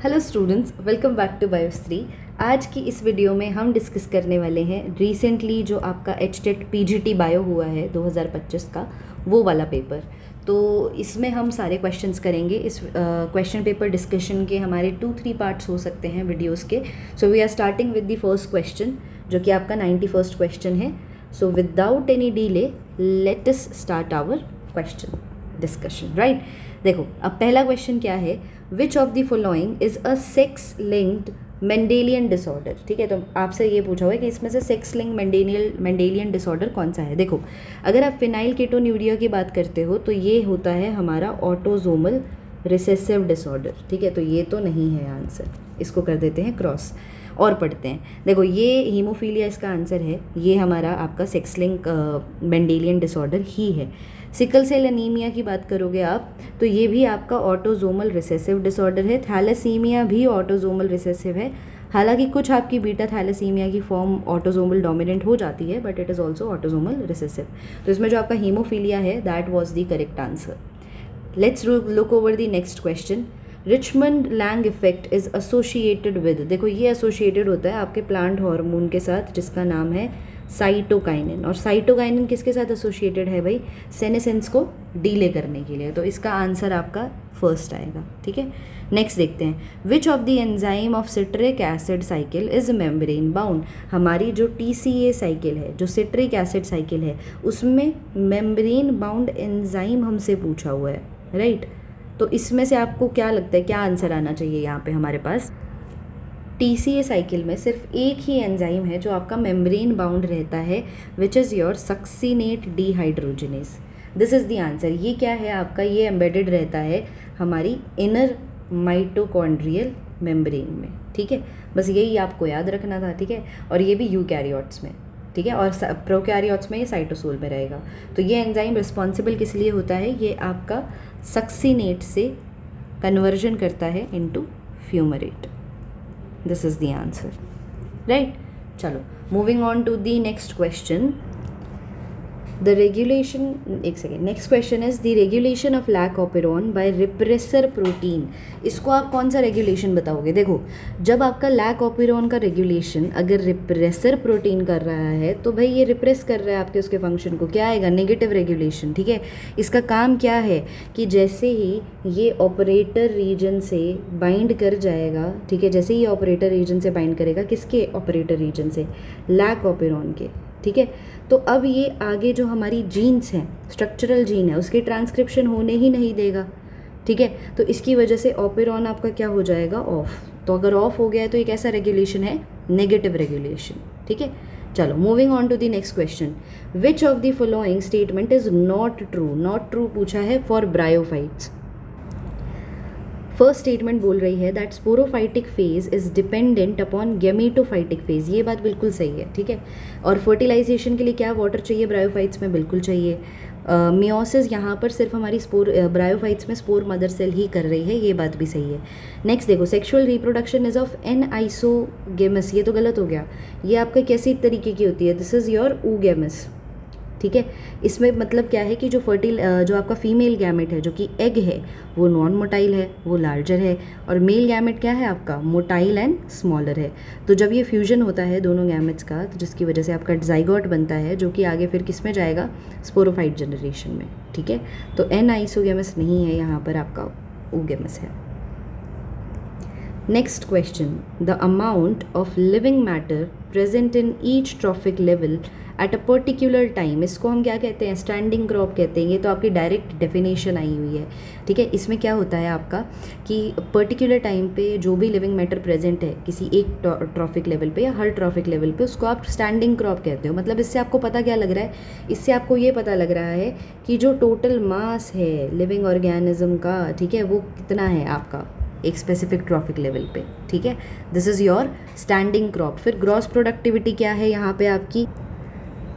Hello students, welcome back to बायोस्ट्री। आज की इस वीडियो में हम डिस्कस करने वाले हैं रिसेंटली जो आपका एचटेट पीजीटी बायो हुआ है 2025 का, वो वाला पेपर। तो इसमें हम सारे क्वेश्चंस करेंगे। इस क्वेश्चन पेपर डिस्कशन के हमारे 2-3 पार्ट्स हो सकते हैं वीडियोस के। So we are starting with the first question, जो कि आपका 91st क्वेश्चन है। So without any delay let us start our question discussion, right. देखो, अब पहला क्वेश्चन क्या है, which of the following is a sex linked Mendelian disorder. ठीक है, तो आपसे ये पूछा हुआ है कि इसमें से सेक्स लिंक मेंडेलियन डिसऑर्डर कौन सा है। देखो, अगर आप फिनाइल कीटोन्यूरिया की बात करते हो तो ये होता है हमारा ऑटोजोमल रिसेसिव डिसऑर्डर। ठीक है, तो ये तो नहीं है आंसर, इसको कर देते हैं क्रॉस और पढ़ते हैं। देखो, ये हीमोफीलिया इसका आंसर है, ये हमारा आपका सेक्स लिंक मेंडेलियन डिसऑर्डर ही है। सिकल सेल एनीमिया की बात करोगे आप तो ये भी आपका ऑटोजोमल रिसेसिव डिसऑर्डर है। थैलेसीमिया भी ऑटोजोमल रिसेसिव है, हालांकि कुछ आपकी बीटा थैलेसीमिया की फॉर्म ऑटोजोमल डोमिनेंट हो जाती है, but it is also autosomal recessive. तो इसमें जो आपका हीमोफीलिया है that was the correct answer. Let's look over the next question. Richmond Lang effect is associated with. देखो, ये एसोसिएटेड होता है आपके प्लांट हार्मोन के साथ जिसका नाम है साइटोकाइनिन। और साइटोकाइनिन किसके साथ एसोसिएटेड है भाई, सेनेसेंस को डीले करने के लिए। तो इसका आंसर आपका फर्स्ट आएगा। ठीक है, नेक्स्ट देखते हैं। विच of the enzyme of citric acid cycle is membrane bound. हमारी जो TCA साइकिल है, जो सिट्रिक एसिड साइकिल है, उसमें मेम्ब्रेन बाउंड एंजाइम हमसे पूछा हुआ है, राइट। तो इसमें से आपको क्या लगता है, क्या आंसर आना चाहिए यहाँ पे हमारे पास। TCA साइकिल में सिर्फ एक ही एंजाइम है जो आपका मेम्ब्रेन बाउंड रहता है, which is your succinate dehydrogenase. This is the answer. ये क्या है आपका, ये एम्बेडेड रहता है हमारी इनर माइटोकॉन्ड्रियल मेम्ब्रेन में। ठीक है, बस यही आपको याद रखना था। ठीक है, और ये भी यूकैरियोट्स में। ठीक है, और प्रोकैरियोट्स में ये साइटोसोल में रहेगा। तो ये एंजाइम रिस्पॉन्सिबल किस लिए होता है, ये आपका सक्सिनेट से कन्वर्जन करता है into fumarate. This is the answer, right. चलो, moving on to the next question. The regulation, एक second, next question is the regulation of lac operon by repressor protein. इसको आप कौन सा रेगुलेशन बताओगे। देखो, जब आपका लैक ऑपेरॉन का रेगुलेशन अगर रिप्रेसर प्रोटीन कर रहा है तो भाई ये रिप्रेस कर रहा है आपके उसके फंक्शन को, क्या आएगा, नेगेटिव रेगुलेशन। ठीक है, इसका काम क्या है कि जैसे ही ये ऑपरेटर रीजन से बाइंड कर जाएगा, ठीक है, जैसे ही ये ऑपरेटर रीजन से बाइंड करेगा, किसके ऑपरेटर रीजन से, लैक ऑपेरॉन के। ठीक है, तो अब ये आगे जो हमारी जीन्स हैं, स्ट्रक्चरल जीन है, उसकी ट्रांसक्रिप्शन होने ही नहीं देगा। ठीक है, तो इसकी वजह से ऑपेरॉन आपका क्या हो जाएगा, ऑफ। तो अगर ऑफ हो गया है तो एक ऐसा रेगुलेशन है नेगेटिव रेगुलेशन। ठीक है, चलो, moving on to the next question. Which of the following statement is not true. Not true पूछा है फॉर ब्रायोफाइट्स। फर्स्ट स्टेटमेंट बोल रही है that sporophytic phase is dependent upon gametophytic phase. ये बात बिल्कुल सही है। ठीक है, और फर्टिलाइजेशन के लिए क्या वाटर चाहिए ब्रायोफाइट्स में, बिल्कुल चाहिए। मियोसिस यहाँ पर सिर्फ हमारी ब्रायोफाइट्स में स्पोर मदर सेल ही कर रही है, ये बात भी सही है। नेक्स्ट देखो, sexual reproduction is of an isogamous. ये तो गलत हो गया, ये आपका कैसी तरीके की होती है, दिस इज़ योर ऊगेमस। ठीक है, इसमें मतलब क्या है कि जो जो आपका फीमेल गैमेट है, जो कि एग है, वो नॉन मोटाइल है, वो लार्जर है, और मेल गैमेट क्या है आपका, मोटाइल एंड स्मॉलर है। तो जब ये फ्यूजन होता है दोनों गैमेट्स का, तो जिसकी वजह से आपका जाइगोट बनता है, जो कि आगे फिर किस में जाएगा, स्पोरोफाइट जनरेशन में। ठीक है, तो एन आइसोगेमस नहीं है, यहाँ पर आपका ऊगेमस है। Next question, the amount of living matter present in each trophic level at a particular time, इसको हम क्या कहते हैं, स्टैंडिंग क्रॉप कहते हैं। ये तो आपकी डायरेक्ट डेफिनेशन आई हुई है। ठीक है, इसमें क्या होता है आपका कि पर्टिकुलर टाइम पे जो भी लिविंग मैटर प्रेजेंट है किसी एक ट्रॉफिक लेवल पे या हर ट्रॉफिक लेवल पे, उसको आप स्टैंडिंग क्रॉप कहते हो। मतलब इससे आपको पता क्या लग रहा है, इससे आपको ये पता लग रहा है कि जो टोटल मास है लिविंग ऑर्गेनिज्म का, ठीक है, वो कितना है आपका एक स्पेसिफिक ट्रॉफिक लेवल पे। ठीक है, this is your standing crop. फिर ग्रॉस प्रोडक्टिविटी क्या है यहाँ पे आपकी,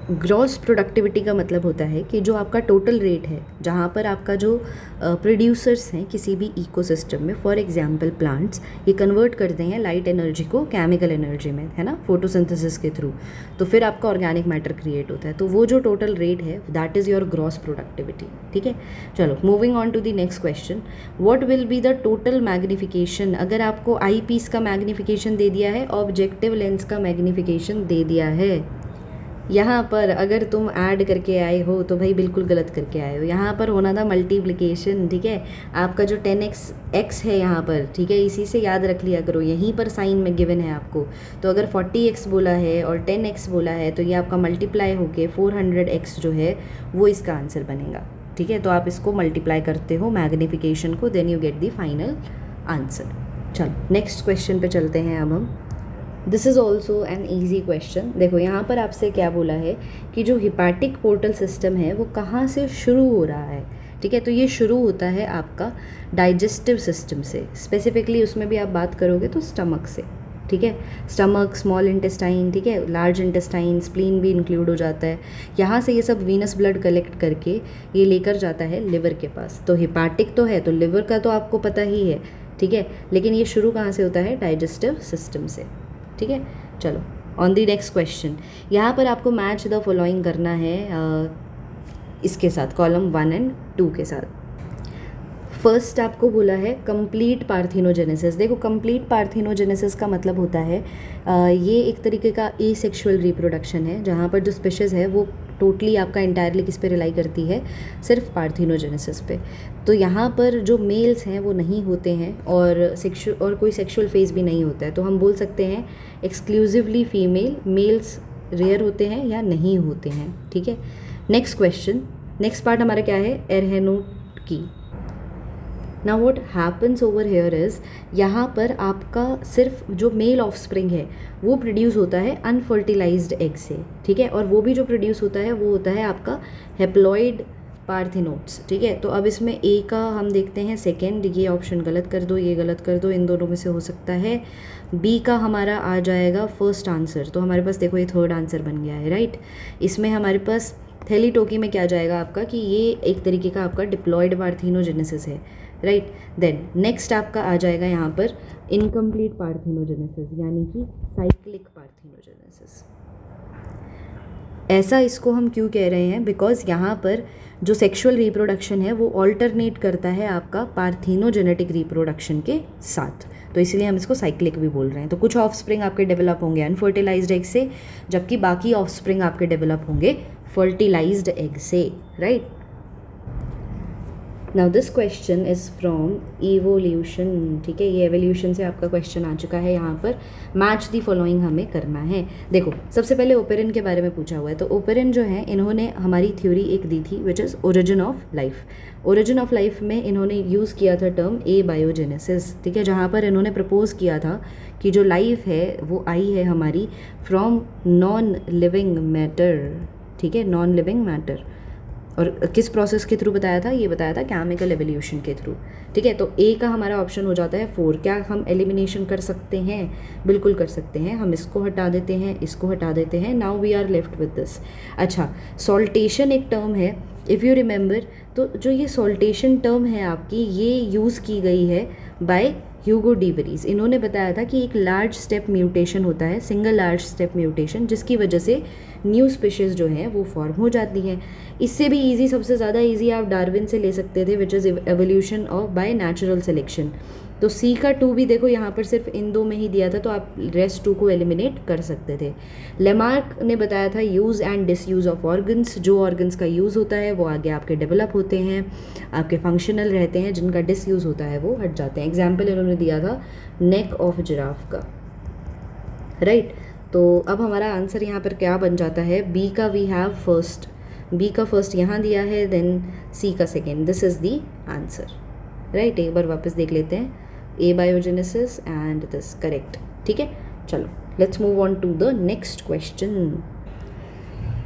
ग्रॉस प्रोडक्टिविटी का मतलब होता है कि जो आपका टोटल रेट है, जहाँ पर आपका जो प्रोड्यूसर्स हैं किसी भी इकोसिस्टम में, फॉर एग्जांपल प्लांट्स, ये कन्वर्ट करते हैं लाइट एनर्जी को केमिकल एनर्जी में, है ना, फोटोसिंथेसिस के थ्रू, तो फिर आपका ऑर्गेनिक मैटर क्रिएट होता है। तो वो जो टोटल रेट है that is your gross productivity. ठीक है, चलो moving on to the next question, what will be the total magnification? अगर आपको आई पीस का मैग्निफिकेशन दे दिया है, ऑब्जेक्टिव लेंस का मैग्निफिकेशन दे दिया है, यहाँ पर अगर तुम ऐड करके आए हो तो भाई बिल्कुल गलत करके आए हो। यहाँ पर होना था मल्टीप्लिकेशन। ठीक है, आपका जो 10x x है यहाँ पर, ठीक है, इसी से याद रख लिया करो, यहीं पर साइन में गिवन है आपको। तो अगर 40x बोला है और 10x बोला है तो ये आपका मल्टीप्लाई होके 400x जो है वो इसका आंसर बनेगा। ठीक है, तो आप इसको मल्टीप्लाई करते हो मैग्निफिकेशन को, then you get the final answer. चलो नेक्स्ट क्वेश्चन पे चलते हैं अब हम। This is also an easy question. देखो यहाँ पर आपसे क्या बोला है कि जो हिपैटिक पोर्टल सिस्टम है वो कहाँ से शुरू हो रहा है। ठीक है, तो ये शुरू होता है आपका डाइजेस्टिव सिस्टम से, स्पेसिफिकली उसमें भी आप बात करोगे तो स्टमक से। ठीक है, स्टमक, स्मॉल इंटेस्टाइन, ठीक है, लार्ज इंटेस्टाइन, स्प्लीन भी इंक्लूड हो जाता है। यहाँ से ये सब वीनस ब्लड कलेक्ट करके ये लेकर जाता है लिवर के पास। तो हिपैटिक तो है, तो लिवर का तो आपको पता ही है। ठीक है, लेकिन ये शुरू कहाँ से होता है? डाइजेस्टिव सिस्टम से। ठीक है, चलो ऑन द नेक्स्ट क्वेश्चन। यहाँ पर आपको मैच द फॉलोइंग करना है इसके साथ, कॉलम 1 और 2 के साथ। फर्स्ट आपको बोला है कंप्लीट पार्थिनोजेनेसिस। देखो कंप्लीट पार्थिनोजेनेसिस का मतलब होता है ये एक तरीके का एसेक्सुअल रिप्रोडक्शन है, जहाँ पर जो स्पीशीज़ है वो टोटली आपका इंटायरली किस पे रिलाई करती है? सिर्फ पार्थिनोजेनेसिस पे। तो यहाँ पर जो मेल्स हैं वो नहीं होते हैं और कोई सेक्सुअल फेज भी नहीं होता है, तो हम बोल सकते हैं एक्सक्लूसिवली फीमेल, मेल्स रेयर होते हैं या नहीं होते हैं। ठीक है, नेक्स्ट क्वेश्चन, नेक्स्ट पार्ट हमारा क्या है? एरहेनोट की। Now what happens over here is, यहाँ पर आपका सिर्फ जो मेल ऑफस्प्रिंग है वो प्रोड्यूस होता है अनफर्टिलाइज्ड एग से। ठीक है, और वो भी जो प्रोड्यूस होता है वो होता है आपका हेप्लॉइड पार्थिनोट्स। ठीक है, तो अब इसमें ए का हम देखते हैं सेकेंड, ये ऑप्शन गलत कर दो, ये गलत कर दो, इन दोनों में से हो सकता है बी का हमारा आ जाएगा फर्स्ट आंसर। तो हमारे पास देखो ये थर्ड आंसर बन गया है, राइट। इसमें हमारे पास थैलीटोकी में क्या जाएगा आपका कि ये एक तरीके का आपका डिप्लॉयड पार्थिनोजेनेसिस है, राइट। देन नेक्स्ट आपका आ जाएगा यहाँ पर इनकम्प्लीट पार्थिनोजेनेसिस, यानी कि साइक्लिक पार्थिनोजेनेसिस। ऐसा इसको हम क्यों कह रहे हैं? बिकॉज यहाँ पर जो सेक्सुअल रिप्रोडक्शन है वो ऑल्टरनेट करता है आपका पार्थिनोजेनेटिक रिप्रोडक्शन के साथ, तो इसलिए हम इसको साइक्लिक भी बोल रहे हैं। तो कुछ ऑफस्प्रिंग आपके डेवलप होंगे अनफर्टिलाइज्ड एग से, जबकि बाकी ऑफस्प्रिंग आपके डेवलप होंगे फर्टिलाइज्ड एग से, right. Now this question is from evolution. ठीक है, ये एवोल्यूशन से आपका क्वेश्चन आ चुका है। यहाँ पर मैच दी फॉलोइंग हमें करना है। देखो सबसे पहले ओपेरन के बारे में पूछा हुआ है, तो ओपेरन जो है इन्होंने हमारी थ्योरी एक दी थी which is origin of life. Origin of life में इन्होंने यूज़ किया था टर्म ए बायोजेनेसिस। ठीक है, जहाँ पर इन्होंने प्रपोज किया था कि जो लाइफ है वो आई है हमारी फ्रॉम नॉन लिविंग मैटर। ठीक है, नॉन लिविंग मैटर, और किस प्रोसेस के थ्रू बताया था? ये बताया था केमिकल एवोल्यूशन के थ्रू। ठीक है, तो ए का हमारा ऑप्शन हो जाता है 4। क्या हम एलिमिनेशन कर सकते हैं? बिल्कुल कर सकते हैं। हम इसको हटा देते हैं, इसको हटा देते हैं। Now we are left with this. अच्छा, सॉल्टेशन एक टर्म है, इफ़ यू रिमेंबर, तो जो ये सॉल्टेशन टर्म है आपकी, ये यूज़ की गई है बाय ह्यूगो डी वरीज। इन्होंने बताया था कि एक लार्ज स्टेप म्यूटेशन होता है, सिंगल लार्ज स्टेप म्यूटेशन, जिसकी वजह से न्यू स्पीशीज़ जो हैं वो फॉर्म हो जाती हैं। इससे भी इजी, सबसे ज़्यादा इजी आप डार्विन से ले सकते थे, which is evolution of by natural selection. तो सी का 2 भी देखो यहाँ पर सिर्फ इन 2 में ही दिया था, तो आप रेस्ट 2 को एलिमिनेट कर सकते थे। लेमार्क ने बताया था use and disuse of organs. जो ऑर्गन्स का यूज़ होता है वो आगे आपके डेवलप होते हैं, आपके फंक्शनल रहते हैं, जिनका डिसयूज़ होता है वो हट जाते हैं। एग्जाम्पल इन्होंने दिया था नेक ऑफ जिराफ का, राइट। तो अब हमारा आंसर यहाँ पर क्या बन जाता है? बी का वी हैव फर्स्ट, बी का फर्स्ट यहाँ दिया है, देन सी का second. This is the answer, right. एक बार वापस देख लेते हैं, abiogenesis and this correct. ठीक है, चलो let's move on to the next question.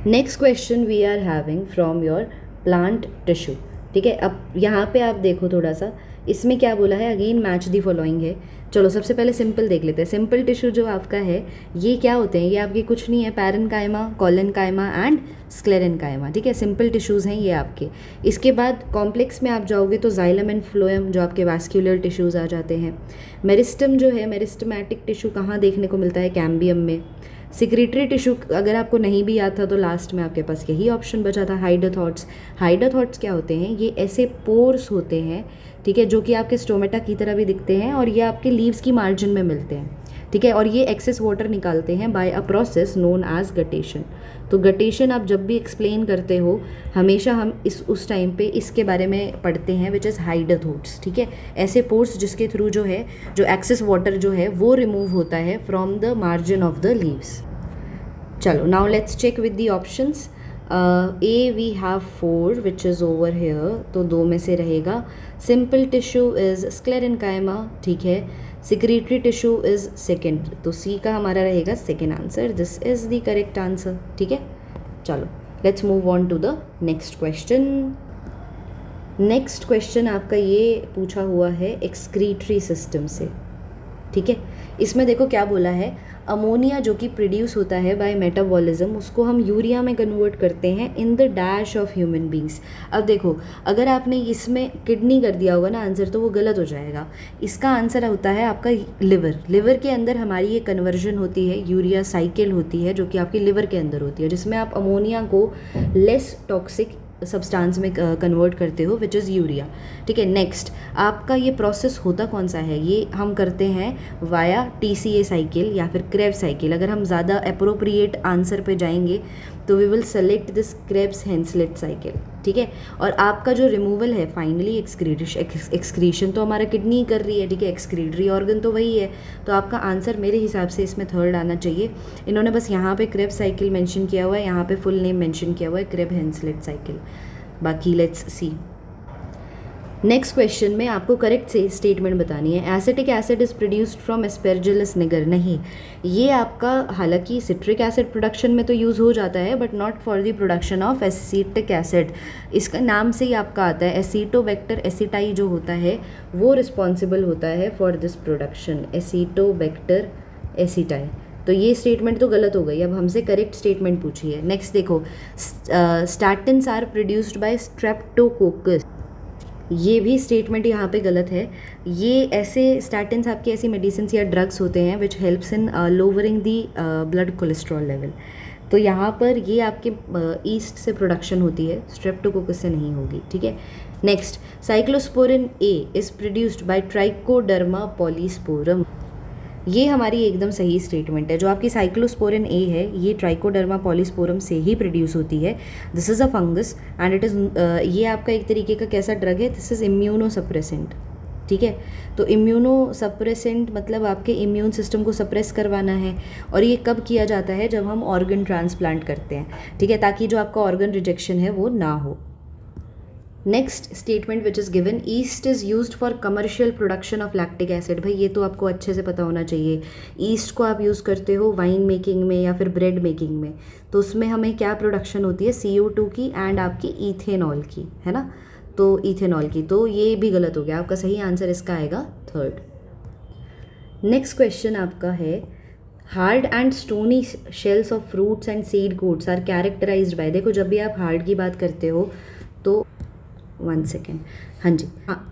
Next question we are having from your plant tissue. ठीक है, अब यहाँ पे आप देखो थोड़ा सा इसमें क्या बोला है, अगेन मैच दी फॉलोइंग है। चलो सबसे पहले सिंपल देख लेते हैं। सिंपल टिश्यू जो आपका है ये क्या होते हैं, ये आपके कुछ नहीं है, पैरेन्काइमा, कोलेनकाइमा एंड स्क्लेरेन्काइमा, ठीक है, सिंपल टिश्यूज़ हैं ये आपके। इसके बाद कॉम्प्लेक्स में आप जाओगे तो जाइलम एंड फ्लोएम जो आपके वास्क्यूलर टिश्यूज़ आ जाते हैं। मेरिस्टम जो है, मेरिस्टमैटिक टिश्यू कहाँ देखने को मिलता है, कैम्बियम में। सिक्रेटरी टिश्यू अगर आपको नहीं भी याद था तो लास्ट में आपके पास यही ऑप्शन बचा था, हाइडोथॉट्स। हाइडोथॉट्स क्या होते हैं, ये ऐसे पोर्स होते हैं, ठीक है, जो कि आपके स्टोमेटा की तरह भी दिखते हैं और ये आपके लीव्स की मार्जिन में मिलते हैं, ठीक है, और ये एक्सेस वाटर निकालते हैं by a process known as guttation. तो गटेशन आप जब भी एक्सप्लेन करते हो हमेशा हम उस टाइम पे इसके बारे में पढ़ते हैं, विच इज़ हाइडोथॉट्स, ठीक है, ऐसे पोर्स जिसके थ्रू जो है जो एक्सेस वाटर जो है वो रिमूव होता है from the margin of the leaves. चलो now let's check with the options. A we have 4 which is over here, तो 2 में से रहेगा। सिंपल टिश्यू इज़ स्क्लेरेन्काइमा, ठीक है। सिक्रेटरी टिश्यू इज़ सेकेंड, तो सी का हमारा रहेगा second answer. This is the correct answer, ठीक है। चलो let's move on to the next question. Next question आपका ये पूछा हुआ है एक्सक्रीटरी सिस्टम से, ठीक है। इसमें देखो क्या बोला है, अमोनिया जो कि प्रोड्यूस होता है बाय मेटाबॉलिज्म उसको हम यूरिया में कन्वर्ट करते हैं in the dash of human beings. अब देखो अगर आपने इसमें किडनी कर दिया होगा ना आंसर तो वो गलत हो जाएगा। इसका आंसर होता है आपका लिवर। लिवर के अंदर हमारी ये कन्वर्जन होती है, यूरिया साइकिल होती है जो कि आपकी लिवर के अंदर होती है, जिसमें आप अमोनिया को लेस टॉक्सिक सब्सटेंस में कन्वर्ट करते हो विच इज़ यूरिया, ठीक है। नेक्स्ट आपका ये प्रोसेस होता कौन सा है, ये हम करते हैं वाया TCA साइकिल या फिर क्रेब्स साइकिल। अगर हम ज़्यादा अप्रोप्रिएट आंसर पे जाएंगे तो we will select this Krebs Henseleit cycle, ठीक है। और आपका जो रिमूवल है फाइनली एक्सक्रीशन तो हमारा किडनी कर रही है, ठीक है, एक्सक्रीटरी ऑर्गन तो वही है, तो आपका आंसर मेरे हिसाब से इसमें थर्ड आना चाहिए। इन्होंने बस यहाँ पे क्रेब साइकिल मेंशन किया हुआ है, यहाँ पे फुल नेम मेंशन किया हुआ है क्रेब हेंसलेट साइकिल। बाकी लेट्स सी। नेक्स्ट क्वेश्चन में आपको करेक्ट से स्टेटमेंट बतानी है। Acetic acid is produced from Aspergillus niger, नहीं, ये आपका हालांकि सिट्रिक एसिड प्रोडक्शन में तो यूज़ हो जाता है but not for the production of acetic acid. इसका नाम से ही आपका आता है, एसीटोबैक्टर एसिटाई जो होता है वो रिस्पॉन्सिबल होता है for this production, Acetobacter aceti. तो ये स्टेटमेंट तो गलत हो गई, अब हमसे करेक्ट स्टेटमेंट पूछी है। नेक्स्ट देखो, statins are produced by streptococcus, ये भी स्टेटमेंट यहाँ पे गलत है। ये ऐसे स्टैटिन्स आपकी ऐसी मेडिसिन या ड्रग्स होते हैं which helps in lowering the blood cholesterol level, तो यहाँ पर ये आपके ईस्ट से प्रोडक्शन होती है, स्ट्रेप्टोकोकस से नहीं होगी, ठीक है। Next, cyclosporin A is produced by Trichoderma polysporum, ये हमारी एकदम सही स्टेटमेंट है। जो आपकी साइक्लोस्पोरिन ए है ये ट्राइकोडर्मा पॉलीस्पोरम से ही प्रोड्यूस होती है। This is a fungus and it is ये आपका एक तरीके का कैसा ड्रग है, दिस इज़ इम्यूनो सप्रेसेंट, ठीक है। तो इम्यूनो सप्रेसेंट मतलब आपके इम्यून सिस्टम को सप्रेस करवाना है, और ये कब किया जाता है, जब हम ऑर्गन ट्रांसप्लांट करते हैं, ठीक है, ताकि जो आपका ऑर्गन रिजेक्शन है वो ना हो। Next statement which is given, east is used for commercial production of lactic acid, भाई ये तो आपको अच्छे से पता होना चाहिए। ईस्ट को आप यूज़ करते हो वाइन मेकिंग में या फिर ब्रेड मेकिंग में, तो उसमें हमें क्या प्रोडक्शन होती है, CO2 की एंड आपकी इथेनॉल की, है ना, तो इथेनॉल की, तो ये भी गलत हो गया। आपका सही आंसर इसका आएगा थर्ड। नेक्स्ट क्वेश्चन आपका है, hard and stony shells of fruits and seed coats are characterised by, देखो जब भी आप हार्ड की बात करते हो तो 1 सेकेंड, हाँ जी, हाँ,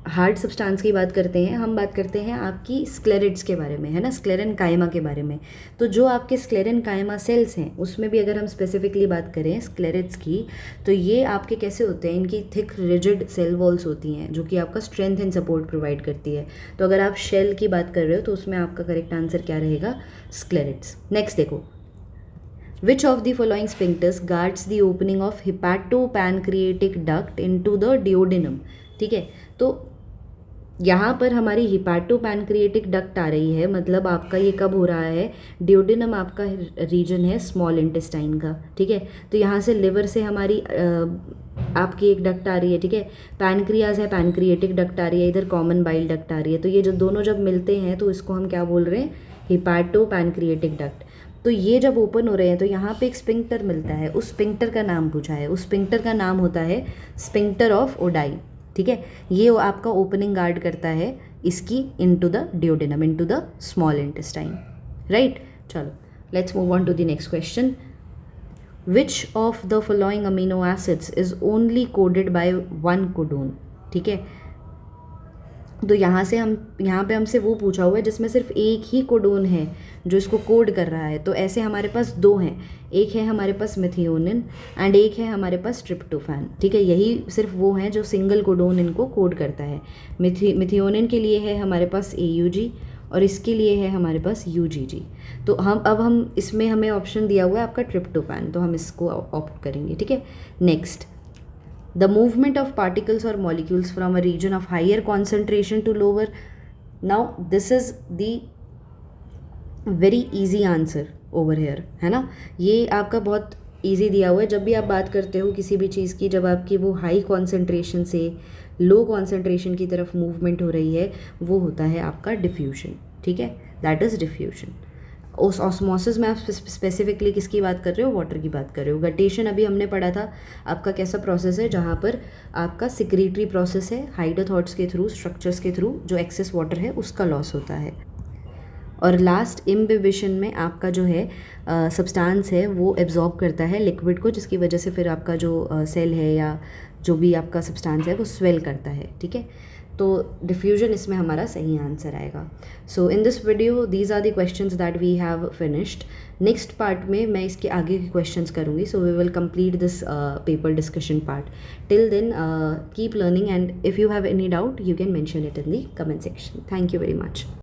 हार्ड सब्सटेंस की बात करते हैं, हम बात करते हैं आपकी स्क्लेरेट्स के बारे में, है ना, स्क्लेरेन्काइमा के बारे में। तो जो आपके स्क्लेरेन्काइमा सेल्स हैं उसमें भी अगर हम स्पेसिफिकली बात करें स्क्लेरेट्स की, तो ये आपके कैसे होते हैं, इनकी थिक रिजिड सेल वॉल्स होती हैं जो कि आपका स्ट्रेंथ एंड सपोर्ट प्रोवाइड करती है। तो अगर आप शेल की बात कर रहे हो तो उसमें आपका करेक्ट आंसर क्या रहेगा, स्क्लेरेट्स। नेक्स्ट देखो, Which of the following sphincters guards the opening of hepatopancreatic duct into the duodenum, ठीक है। तो यहाँ पर हमारी हिपैटोपैनक्रिएटिक डक्ट आ रही है, मतलब आपका ये कब हो रहा है, ड्यूडेनम आपका रीजन है स्मॉल इंटेस्टाइन का, ठीक है। तो यहाँ से लिवर से हमारी आपकी एक डक्ट आ रही है, ठीक है, पैनक्रियाज है, पैनक्रिएटिक डक्ट आ रही है, इधर कॉमन बाइल डक्ट आ रही है, तो ये जो दोनों जब मिलते हैं तो इसको हम क्या बोल रहे हैं, हिपैटोपैनक्रिएटिक डक्ट। तो ये जब ओपन हो रहे हैं तो यहाँ पे एक स्पिंक्टर मिलता है, उस स्पिंक्टर का नाम पूछा है, उस स्पिंक्टर का नाम होता है स्पिंक्टर ऑफ ओडाई, ठीक है, ये आपका ओपनिंग गार्ड करता है इसकी into the duodenum, into the small intestine, right. चलो let's move on to the next question. Which of the following amino acids is only coded by one codon, ठीक है। तो यहाँ पे हमसे वो पूछा हुआ है जिसमें सिर्फ एक ही कोडोन है जो इसको कोड कर रहा है। तो ऐसे हमारे पास दो हैं, एक है हमारे पास मेथियोनिन एंड एक है हमारे पास ट्रिप्टोफैन, ठीक है। यही सिर्फ वो हैं जो सिंगल कोडोन इनको कोड करता है। मेथियोनिन के लिए है हमारे पास AUG और इसके लिए है हमारे पास UGG। तो हम इसमें हमें ऑप्शन दिया हुआ है आपका ट्रिप्टोफैन, तो हम इसको ऑप्ट करेंगे, ठीक है। Next, the movement of particles or molecules from a region of higher concentration to lower. Now this is the very easy answer over here, है ना। ये आपका बहुत easy दिया हुआ है। जब भी आप बात करते हो किसी भी चीज़ की, जब आपकी वो हाई कॉन्सेंट्रेशन से लो कॉन्सेंट्रेशन की तरफ मूवमेंट हो रही है, वो होता है आपका डिफ्यूजन, ठीक है, दैट इज़ डिफ्यूजन। उस ऑस्मोसिस में आप स्पेसिफिकली किसकी बात कर रहे हो, वाटर की बात कर रहे हो। गटेशन अभी हमने पढ़ा था आपका कैसा प्रोसेस है, जहाँ पर आपका सिक्रीटरी प्रोसेस है, हाइड्रोथॉट्स के थ्रू, स्ट्रक्चर्स के थ्रू जो एक्सेस वाटर है उसका लॉस होता है। और लास्ट इम्बिबिशन में आपका जो है सब्सटेंस है वो एब्जॉर्ब करता है लिक्विड को, जिसकी वजह से फिर आपका जो सेल है या जो भी आपका सब्सटेंस है वो स्वेल करता है, ठीक है। तो डिफ्यूजन इसमें हमारा सही आंसर आएगा। So in this video these are the questions that we have finished. Next part में मैं इसके आगे के क्वेश्चंस करूँगी, so we will complete this paper discussion part. Till then keep learning and if you have any doubt you can mention it in the comment section. Thank you very much.